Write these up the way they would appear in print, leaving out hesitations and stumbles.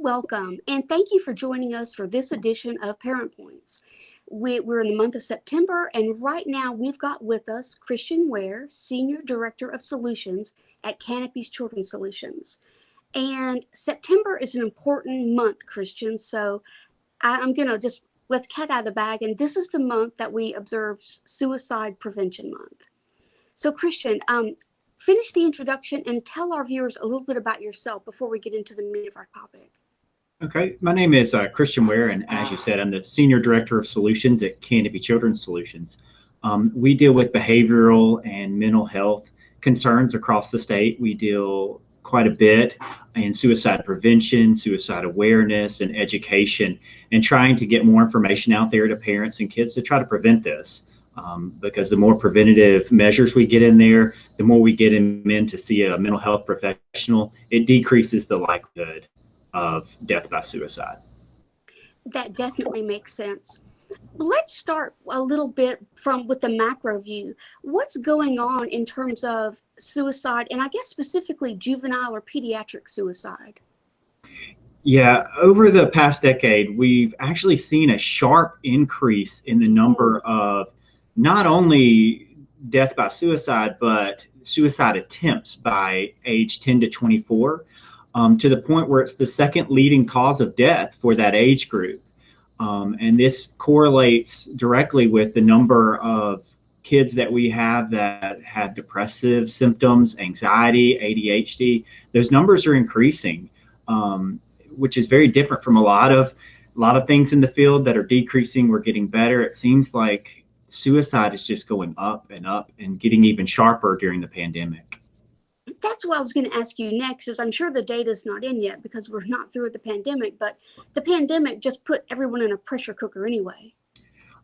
welcome, and thank you for joining us for this edition of Parent Points. We're in the month of September, and right now we've got with us Christian Ware, Senior Director of Solutions at Canopy's Children's Solutions. And September is an important month, Christian, so I'm going to just let the cat out of the bag, and this is the month that we observe Suicide Prevention Month. So, Christian, finish the introduction and tell our viewers a little bit about yourself before we get into the meat of our topic. Okay, my name is Christian Ware, and as you said, I'm the Senior Director of Solutions at Canopy Children's Solutions. We deal with behavioral and mental health concerns across the state. We deal quite a bit in suicide prevention, suicide awareness, and education, and trying to get more information out there to parents and kids to try to prevent this. Because the more preventative measures we get in there, the more we get them in to see a mental health professional, it decreases the likelihood of death by suicide. That definitely makes sense. Let's start a little bit with the macro view. What's going on in terms of suicide, and I guess specifically juvenile or pediatric suicide? Yeah, over the past decade, we've actually seen a sharp increase in the number of not only death by suicide, but suicide attempts by age 10 to 24. To the point where it's the second leading cause of death for that age group. And this correlates directly with the number of kids that we have that have depressive symptoms, anxiety, ADHD. Those numbers are increasing, which is very different from a lot of things in the field that are decreasing. We're getting better. It seems like suicide is just going up and getting even sharper during the pandemic. That's what I was going to ask you next, is I'm sure the data's not in yet because we're not through with the pandemic, but the pandemic just put everyone in a pressure cooker anyway.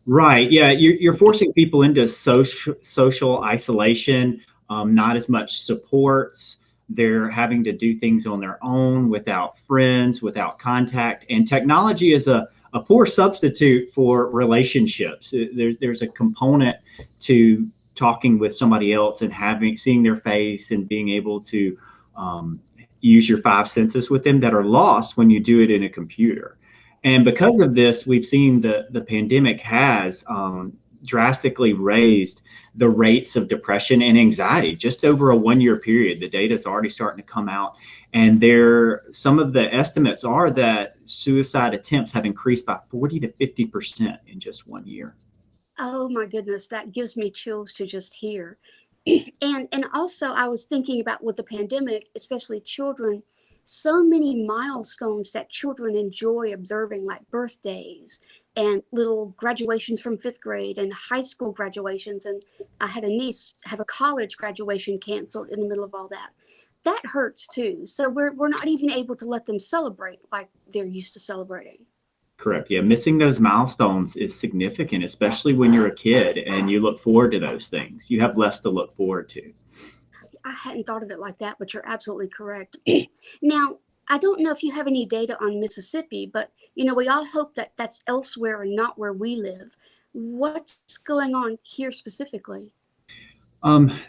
Right. Yeah. You're forcing people into social isolation, not as much supports. They're having to do things on their own without friends, without contact. And technology is a poor substitute for relationships. There's a component to talking with somebody else and seeing their face and being able to use your five senses with them that are lost when you do it in a computer. And because of this, we've seen the pandemic has drastically raised the rates of depression and anxiety just over a 1-year period. The data is already starting to come out, and some of the estimates are that suicide attempts have increased by 40 to 50% in just 1 year. Oh my goodness, that gives me chills to just hear. And also I was thinking about with the pandemic, especially children, so many milestones that children enjoy observing, like birthdays and little graduations from 5th grade and high school graduations. And I had a niece have a college graduation canceled in the middle of all that. That hurts too. So we're not even able to let them celebrate like they're used to celebrating. Correct. Yeah. Missing those milestones is significant, especially when you're a kid and you look forward to those things. You have less to look forward to. I hadn't thought of it like that, but you're absolutely correct. Now, I don't know if you have any data on Mississippi, but we all hope that that's elsewhere and not where we live. What's going on here specifically?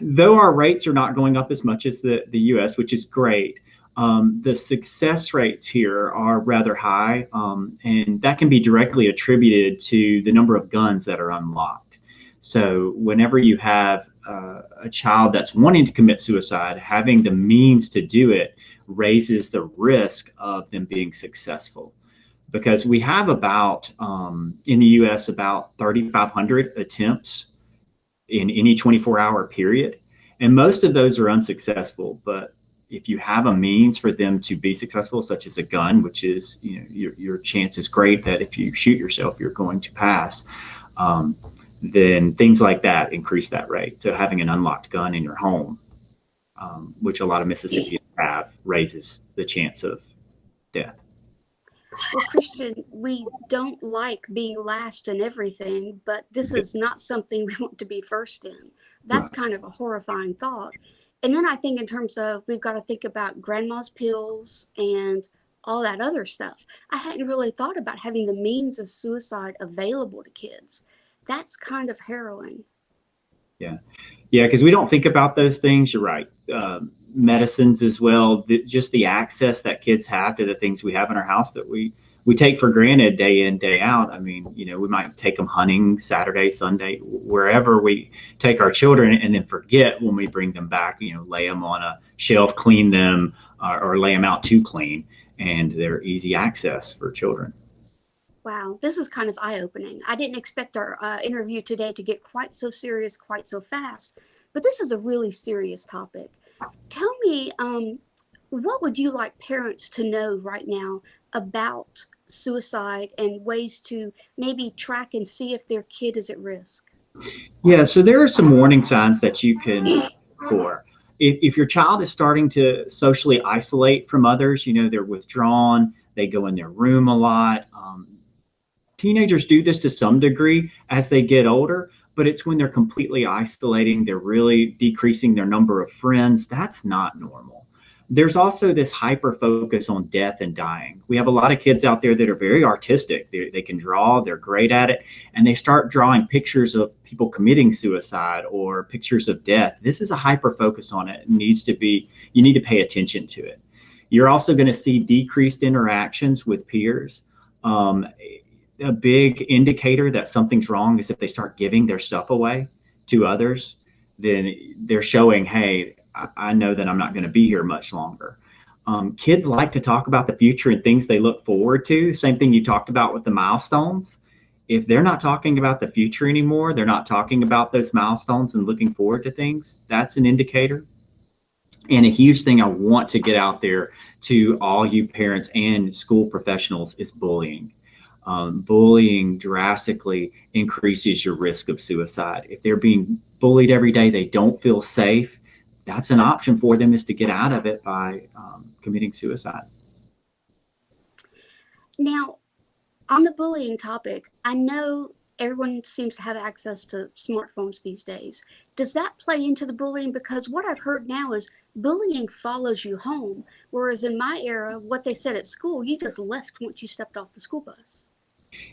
Though our rates are not going up as much as the U.S., which is great, the success rates here are rather high, and that can be directly attributed to the number of guns that are unlocked. So whenever you have a child that's wanting to commit suicide, having the means to do it raises the risk of them being successful. Because we have in the U.S., about 3,500 attempts in any 24-hour period. And most of those are unsuccessful. But if you have a means for them to be successful, such as a gun, which is, your chance is great that if you shoot yourself, you're going to pass, then things like that increase that rate. So having an unlocked gun in your home, which a lot of Mississippians have, raises the chance of death. Well, Christian, we don't like being last in everything, but this is not something we want to be first in. That's kind of a horrifying thought. And then I think in terms of, we've got to think about grandma's pills and all that other stuff. I hadn't really thought about having the means of suicide available to kids. That's kind of harrowing. Yeah. Yeah, because we don't think about those things. You're right. Medicines as well. Just the access that kids have to the things we have in our house that we take for granted day in day out. I mean, we might take them hunting Saturday, Sunday, wherever we take our children, and then forget when we bring them back. Lay them on a shelf, clean them, or lay them out to clean, and they're easy access for children. Wow, this is kind of eye opening. I didn't expect our interview today to get quite so serious quite so fast, but this is a really serious topic. Tell me, what would you like parents to know right now about suicide and ways to maybe track and see if their kid is at risk? Yeah, so there are some warning signs that you can look for. If your child is starting to socially isolate from others, they're withdrawn, they go in their room a lot. Teenagers do this to some degree as they get older, but it's when they're completely isolating, they're really decreasing their number of friends. That's not normal. There's also this hyper focus on death and dying. We have a lot of kids out there that are very artistic. They can draw, they're great at it, and they start drawing pictures of people committing suicide or pictures of death. This is a hyper focus on it. It needs to be, you need to pay attention to it. You're also going to see decreased interactions with peers. Um, a big indicator that something's wrong is if they start giving their stuff away to others, then they're showing, hey, I know that I'm not going to be here much longer. Kids like to talk about the future and things they look forward to. Same thing you talked about with the milestones. If they're not talking about the future anymore, they're not talking about those milestones and looking forward to things, that's an indicator. And a huge thing I want to get out there to all you parents and school professionals is bullying. Bullying drastically increases your risk of suicide. If they're being bullied every day, they don't feel safe. That's an option for them, is to get out of it by committing suicide. Now, on the bullying topic, I know everyone seems to have access to smartphones these days. Does that play into the bullying? Because what I've heard now is bullying follows you home, whereas in my era, what they said at school, you just left once you stepped off the school bus.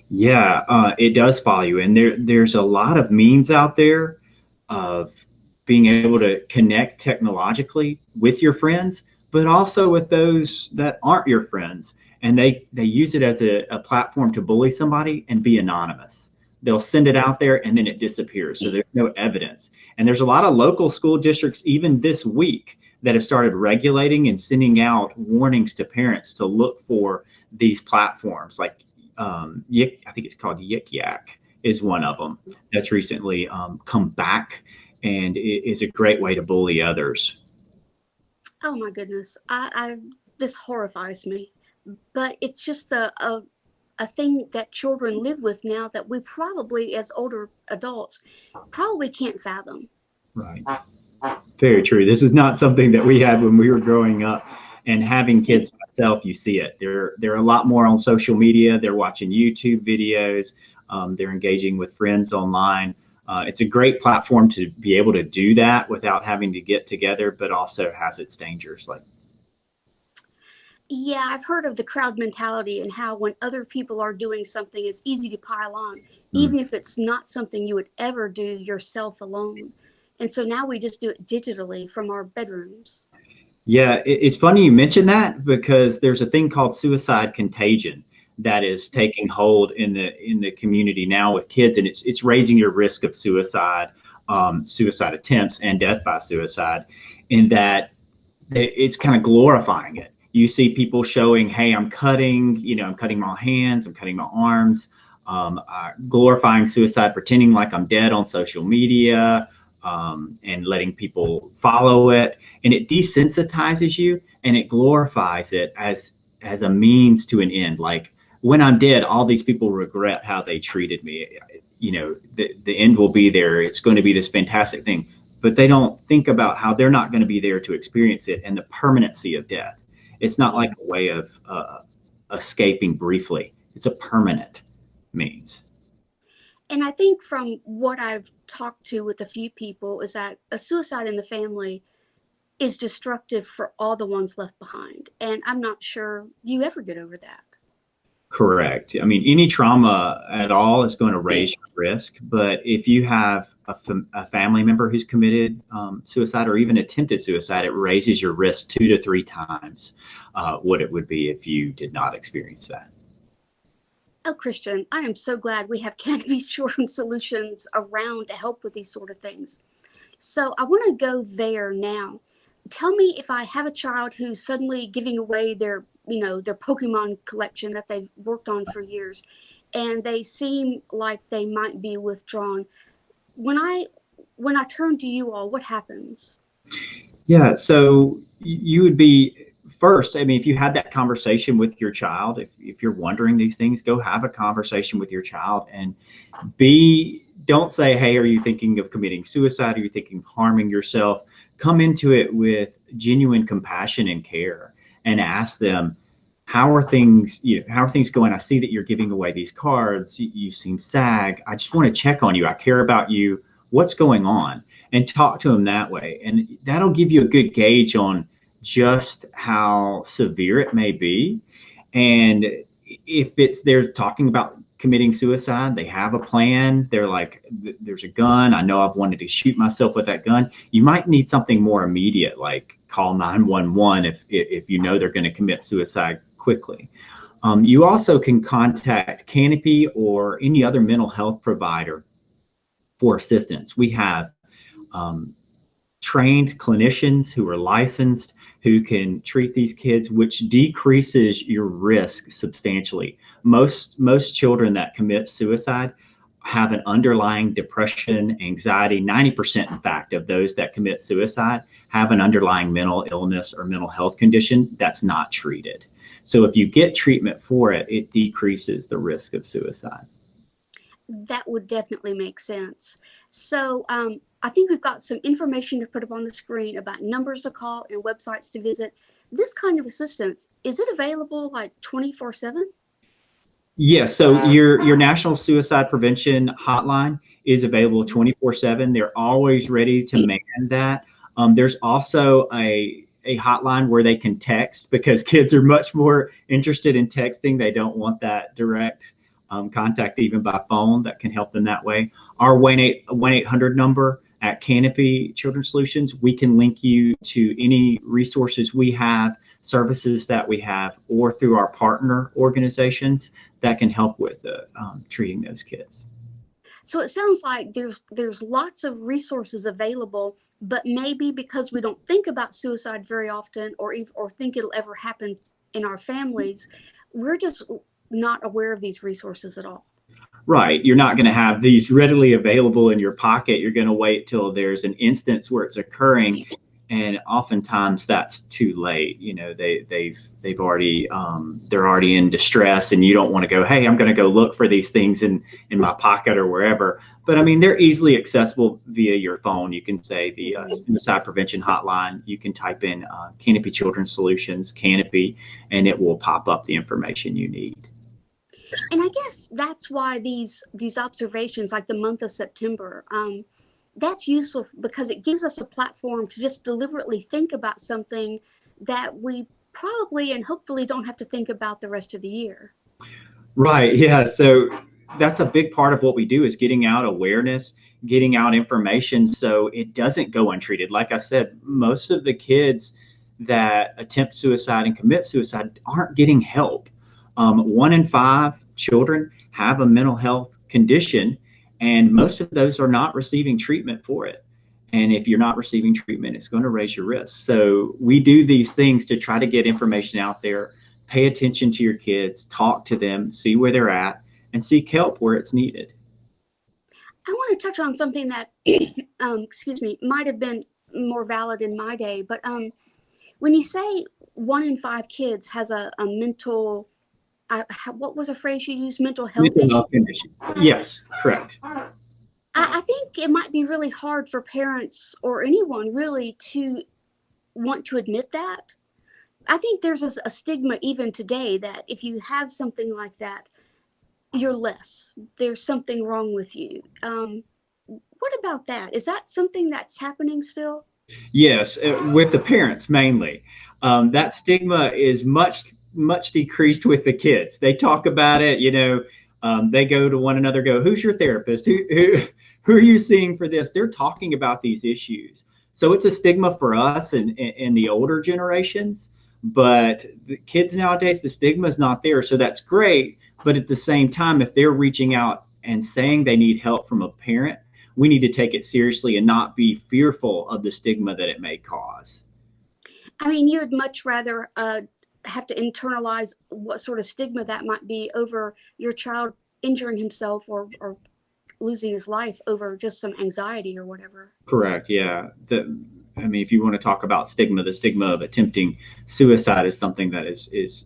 Yeah, it does follow you, and there's a lot of means out there of being able to connect technologically with your friends, but also with those that aren't your friends, and they use it as a platform to bully somebody and be anonymous. They'll send it out there and then it disappears, so there's no evidence. And there's a lot of local school districts even this week that have started regulating and sending out warnings to parents to look for these platforms like I think it's called Yik Yak is one of them that's recently come back, and it is a great way to bully others. Oh my goodness, I this horrifies me. But it's just a thing that children live with now that we probably, as older adults, probably can't fathom. Right. Very true. This is not something that we had when we were growing up. And having kids myself, you see it. They're a lot more on social media. They're watching YouTube videos. They're engaging with friends online. It's a great platform to be able to do that without having to get together, but also has its dangers. Like, Yeah, I've heard of the crowd mentality and how when other people are doing something, it's easy to pile on, mm, even if it's not something you would ever do yourself alone. And so now we just do it digitally from our bedrooms. yeah, it's funny you mentioned that because there's a thing called suicide contagion that is taking hold in the community now with kids, and it's raising your risk of suicide, suicide attempts, and death by suicide. In that it's kind of glorifying it. You see people showing, hey, I'm cutting my hands, I'm cutting my arms, glorifying suicide, pretending like I'm dead on social media, and letting people follow it. And it desensitizes you and it glorifies it as a means to an end. Like, when I'm dead, all these people regret how they treated me. The end will be there. It's going to be this fantastic thing, but they don't think about how they're not going to be there to experience it and the permanency of death. It's not like Yeah. a way of escaping briefly. It's a permanent means. And I think from what I've talked to with a few people is that a suicide in the family is destructive for all the ones left behind. And I'm not sure you ever get over that. Correct. I mean, any trauma at all is going to raise your risk. But if you have a family member who's committed suicide or even attempted suicide, it raises your risk 2 to 3 times what it would be if you did not experience that. Oh, Christian, I am so glad we have Canopy Children's Solutions around to help with these sort of things. So I want to go there now. Tell me, if I have a child who's suddenly giving away their, their Pokemon collection that they've worked on for years, and they seem like they might be withdrawn. When I turn to you all, what happens? Yeah, so you would be first. I mean, if you had that conversation with your child, if you're wondering these things, go have a conversation with your child and don't say, hey, are you thinking of committing suicide? Are you thinking of harming yourself? Come into it with genuine compassion and care and ask them, how are things, how are things going? I see that you're giving away these cards. You've seen SAG. I just want to check on you. I care about you. What's going on? And talk to them that way. And that'll give you a good gauge on just how severe it may be. And if they're talking about committing suicide, they have a plan. They're like, there's a gun. I know I've wanted to shoot myself with that gun. You might need something more immediate, like call 911 if you know they're going to commit suicide quickly. You also can contact Canopy or any other mental health provider for assistance. We have trained clinicians who are licensed who can treat these kids, which decreases your risk substantially. Most children that commit suicide have an underlying depression, anxiety. 90%, in fact, of those that commit suicide have an underlying mental illness or mental health condition that's not treated. So if you get treatment for it, it decreases the risk of suicide. That would definitely make sense. So I think we've got some information to put up on the screen about numbers to call and websites to visit. This kind of assistance, is it available like 24/7? Yes. So your National Suicide Prevention Hotline is available 24/7. They're always ready to man that. There's also a hotline where they can text because kids are much more interested in texting. They don't want that direct contact even by phone. That can help them that way. Our 1-800 number at Canopy Children's Solutions, we can link you to any resources we have, services that we have, or through our partner organizations that can help with treating those kids. So it sounds like there's lots of resources available, but maybe because we don't think about suicide very often, or think it'll ever happen in our families, we're just not aware of these resources at all. Right. You're not going to have these readily available in your pocket. You're going to wait till there's an instance where it's occurring, and oftentimes that's too late. They've already they're already in distress, and you don't want to go, hey, I'm going to go look for these things in my pocket or wherever. But I mean, they're easily accessible via your phone. You can say the Suicide Prevention Hotline. You can type in Canopy Children's Solutions, Canopy, and it will pop up the information you need. And I guess that's why these observations, like the month of September, that's useful because it gives us a platform to just deliberately think about something that we probably and hopefully don't have to think about the rest of the year. Right. Yeah. So that's a big part of what we do is getting out awareness, getting out information so it doesn't go untreated. Like I said, most of the kids that attempt suicide and commit suicide aren't getting help. 1 in 5 children have a mental health condition, and most of those are not receiving treatment for it. And if you're not receiving treatment, it's going to raise your risk. So we do these things to try to get information out there, pay attention to your kids, talk to them, see where they're at, and seek help where it's needed. I want to touch on something that, excuse me, might have been more valid in my day, but when you say 1 in 5 kids has a mental, what was a phrase you used? Mental health condition. Yes, correct. I think it might be really hard for parents or anyone really to want to admit that. I think there's a stigma even today that if you have something like that, you're less. There's something wrong with you. What about that? Is that something that's happening still? Yes, with the parents mainly. That stigma is much much decreased with the kids. They talk about it, they go to one another, go, who's your therapist? Who are you seeing for this? They're talking about these issues. So it's a stigma for us and the older generations, but the kids nowadays, the stigma is not there. So that's great. But at the same time, if they're reaching out and saying they need help from a parent, we need to take it seriously and not be fearful of the stigma that it may cause. I mean, you would much rather have to internalize what sort of stigma that might be over your child injuring himself or losing his life over just some anxiety or whatever. Correct. Yeah. If you want to talk about stigma, the stigma of attempting suicide is something that is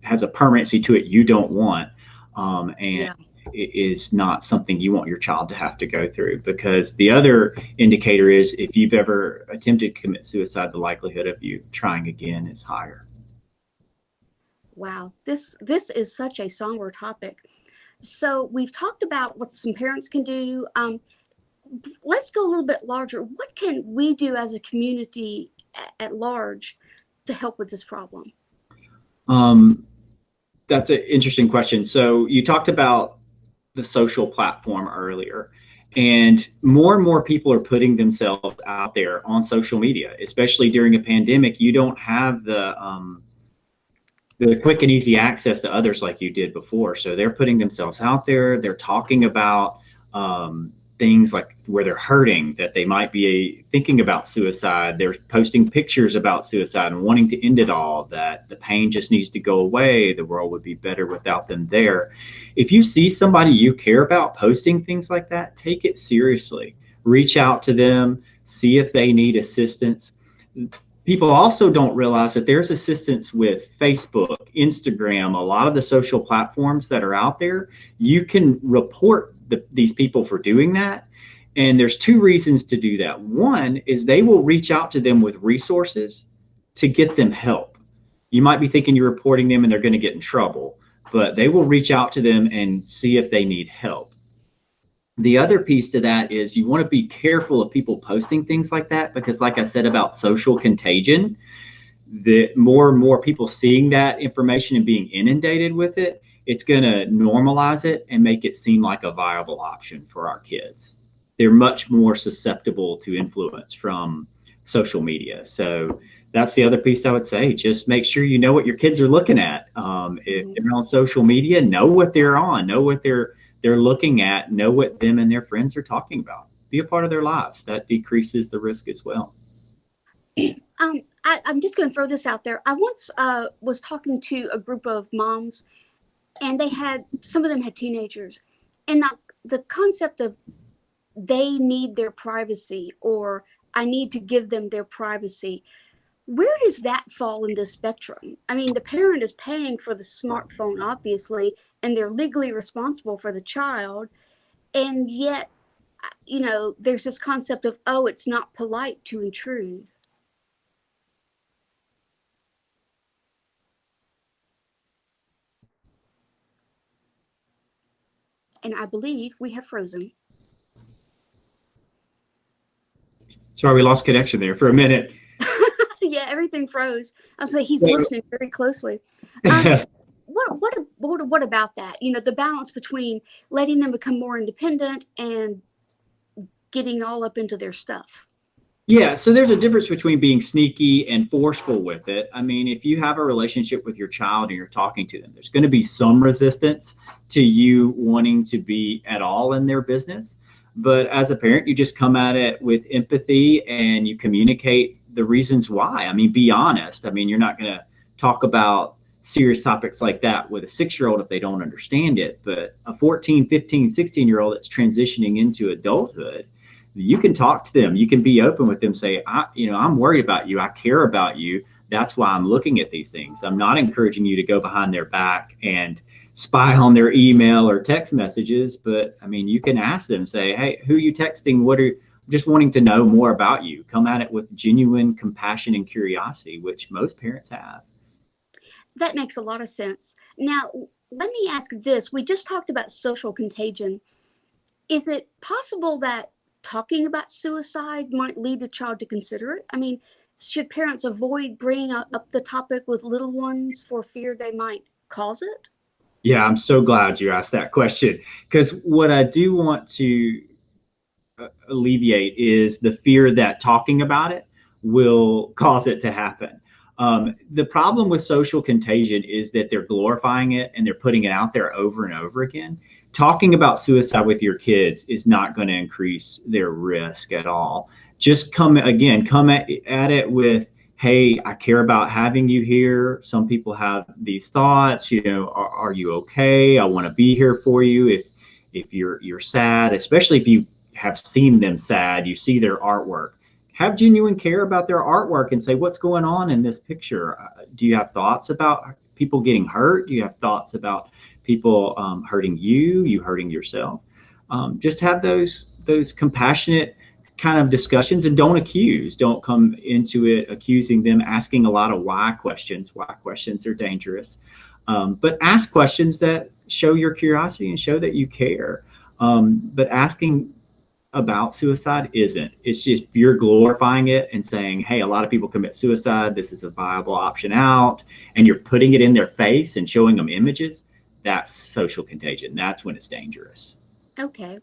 has a permanency to it you don't want, and Yeah. it is not something you want your child to have to go through. Because the other indicator is if you've ever attempted to commit suicide, the likelihood of you trying again is higher. Wow. This is such a somber topic. So we've talked about what some parents can do. Let's go a little bit larger. What can we do as a community at large to help with this problem? Um, that's an interesting question. So you talked about the social platform earlier, and more people are putting themselves out there on social media, especially during a pandemic. You don't have the quick and easy access to others like you did before. So they're putting themselves out there. They're talking about things like where they're hurting, that they might be thinking about suicide. They're posting pictures about suicide and wanting to end it all, that the pain just needs to go away. The world would be better without them there. If you see somebody you care about posting things like that, take it seriously. Reach out to them, see if they need assistance. People also don't realize that there's assistance with Facebook, Instagram, a lot of the social platforms that are out there. You can report these people for doing that. And there's two reasons to do that. One is they will reach out to them with resources to get them help. You might be thinking you're reporting them and they're going to get in trouble, but they will reach out to them and see if they need help. The other piece to that is you want to be careful of people posting things like that, because like I said about social contagion, the more and more people seeing that information and being inundated with it, it's going to normalize it and make it seem like a viable option for our kids. They're much more susceptible to influence from social media. So that's the other piece I would say. Just make sure you know what your kids are looking at. If they're on social media, know what they're on, know what they're looking at, know what them and their friends are talking about. Be a part of their lives. That decreases the risk as well. I'm just going to throw this out there. I once was talking to a group of moms, and some of them had teenagers, and the concept of they need their privacy, or I need to give them their privacy. Where does that fall in the spectrum? I mean, the parent is paying for the smartphone, obviously, and they're legally responsible for the child. And yet, there's this concept of, oh, it's not polite to intrude. And I believe we have frozen. Sorry, we lost connection there for a minute. Yeah, everything froze. I was like, he's So, listening very closely. Um, what about that? The balance between letting them become more independent and getting all up into their stuff. yeah, so there's a difference between being sneaky and forceful with it. I mean, if you have a relationship with your child and you're talking to them, there's going to be some resistance to you wanting to be at all in their business. But as a parent, you just come at it with empathy and you communicate the reasons why. I mean, be honest. I mean, you're not going to talk about serious topics like that with a 6-year-old if they don't understand it. But a 14, 15, 16-year-old that's transitioning into adulthood, you can talk to them. You can be open with them. Say, I'm worried about you. I care about you. That's why I'm looking at these things. I'm not encouraging you to go behind their back and spy on their email or text messages. But I mean, you can ask them, say, hey, who are you texting? What are just wanting to know more about you. Come at it with genuine compassion and curiosity, which most parents have. That makes a lot of sense. Now, let me ask this. We just talked about social contagion. Is it possible that talking about suicide might lead the child to consider it? I mean, should parents avoid bringing up the topic with little ones for fear they might cause it? Yeah, I'm so glad you asked that question, because what I do want to alleviate is the fear that talking about it will cause it to happen. The problem with social contagion is that they're glorifying it and they're putting it out there over and over again. Talking about suicide with your kids is not going to increase their risk at all. Just come at it with, hey, I care about having you here. Some people have these thoughts, are you okay? I want to be here for you if you're sad, especially if you have seen them sad, you see their artwork. Have genuine care about their artwork and say, what's going on in this picture? Do you have thoughts about people getting hurt? Do you have thoughts about people hurting you hurting yourself? Just have those compassionate kind of discussions, and don't come into it accusing them, asking a lot of why questions. Why questions are dangerous. But ask questions that show your curiosity and show that you care. But asking about suicide isn't. It's just you're glorifying it and saying, hey, a lot of people commit suicide. This is a viable option out. And you're putting it in their face and showing them images. That's social contagion. That's when it's dangerous. Okay.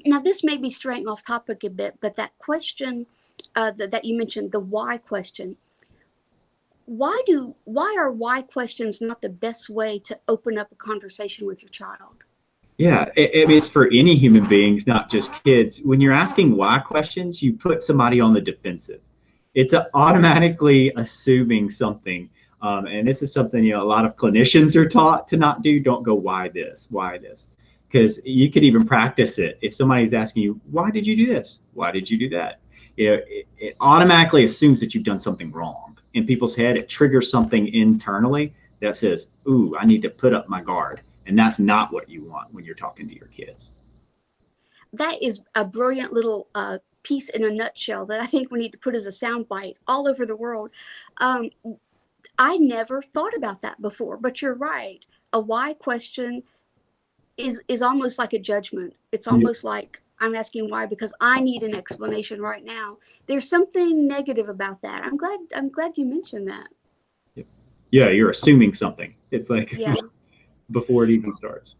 Now, this may be straying off topic a bit, but that question that you mentioned, the why question, why are why questions not the best way to open up a conversation with your child? Yeah, it is for any human beings, not just kids. When you're asking why questions, you put somebody on the defensive. It's automatically assuming something. And this is something, a lot of clinicians are taught to not do. Don't go, why this? Why this? Because you could even practice it. If somebody's asking you, why did you do this? Why did you do that? It automatically assumes that you've done something wrong. In people's head, it triggers something internally that says, ooh, I need to put up my guard. And that's not what you want when you're talking to your kids. That is a brilliant little piece in a nutshell that I think we need to put as a soundbite all over the world. I never thought about that before, but you're right. A why question is almost like a judgment. It's almost like I'm asking why because I need an explanation right now. There's something negative about that. I'm glad you mentioned that. Yeah, you're assuming something. It's like Yeah. before it even starts.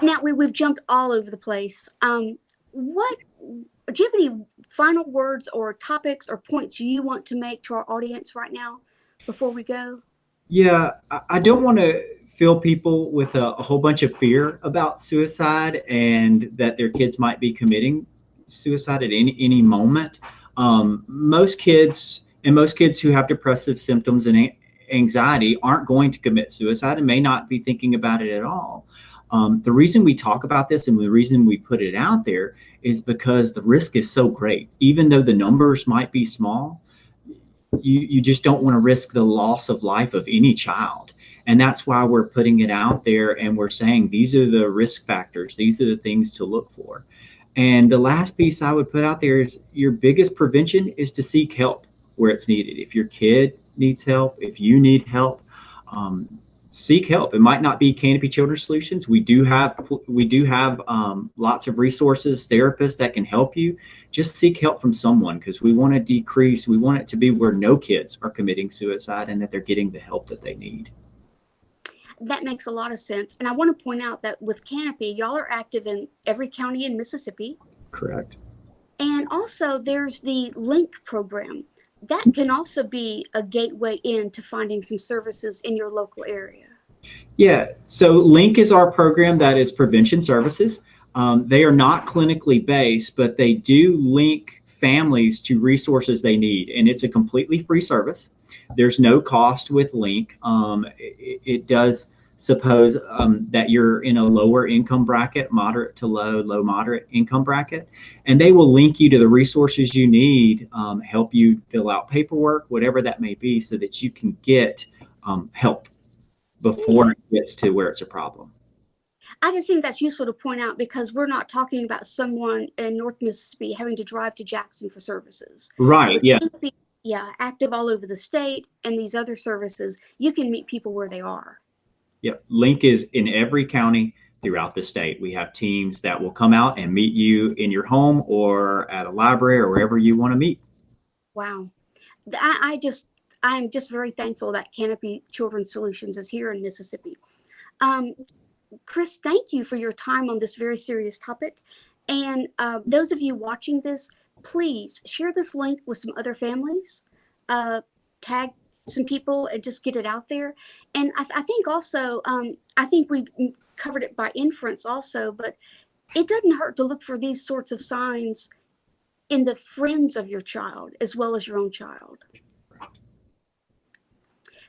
Now we've jumped all over the place. What do you have any final words or topics or points you want to make to our audience right now before we go? Yeah, I don't want to fill people with a whole bunch of fear about suicide and that their kids might be committing suicide at any moment. Most kids who have depressive symptoms and anxiety aren't going to commit suicide and may not be thinking about it at all. The reason we talk about this and the reason we put it out there is because the risk is so great. Even though the numbers might be small, you just don't want to risk the loss of life of any child. And that's why we're putting it out there and we're saying these are the risk factors. These are the things to look for. And the last piece I would put out there is your biggest prevention is to seek help where it's needed. If your kid needs help, if you need help, seek help. It might not be Canopy Children's Solutions. We do have lots of resources, therapists that can help you. Just seek help from someone because we want it to be where no kids are committing suicide and that they're getting the help that they need. That makes a lot of sense. And I want to point out that with Canopy, y'all are active in every county in Mississippi. Correct. And also there's the Link program. That can also be a gateway into finding some services in your local area. Yeah, so Link is our program that is prevention services. They are not clinically based, but they do link families to resources they need. And it's a completely free service. There's no cost with Link. It does suppose that you're in a lower income bracket, moderate to low moderate income bracket, and they will link you to the resources you need, help you fill out paperwork, whatever that may be, so that you can get help before it gets to where it's a problem. I just think that's useful to point out because we're not talking about someone in North Mississippi having to drive to Jackson for services. Right, With yeah. Canopy, yeah, active all over the state and these other services, you can meet people where they are. Yep. Link is in every county throughout the state. We have teams that will come out and meet you in your home or at a library or wherever you want to meet. Wow. I'm just very thankful that Canopy Children's Solutions is here in Mississippi. Um, Chris, thank you for your time on this very serious topic. And those of you watching this, please share this link with some other families, tag some people, and just get it out there. And I think also, I think we covered it by inference also, but it doesn't hurt to look for these sorts of signs in the friends of your child as well as your own child.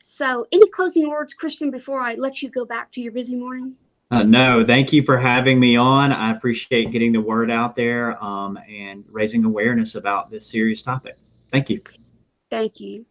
So, any closing words, Christian, before I let you go back to your busy morning? No, thank you for having me on. I appreciate getting the word out there and raising awareness about this serious topic. Thank you. Thank you.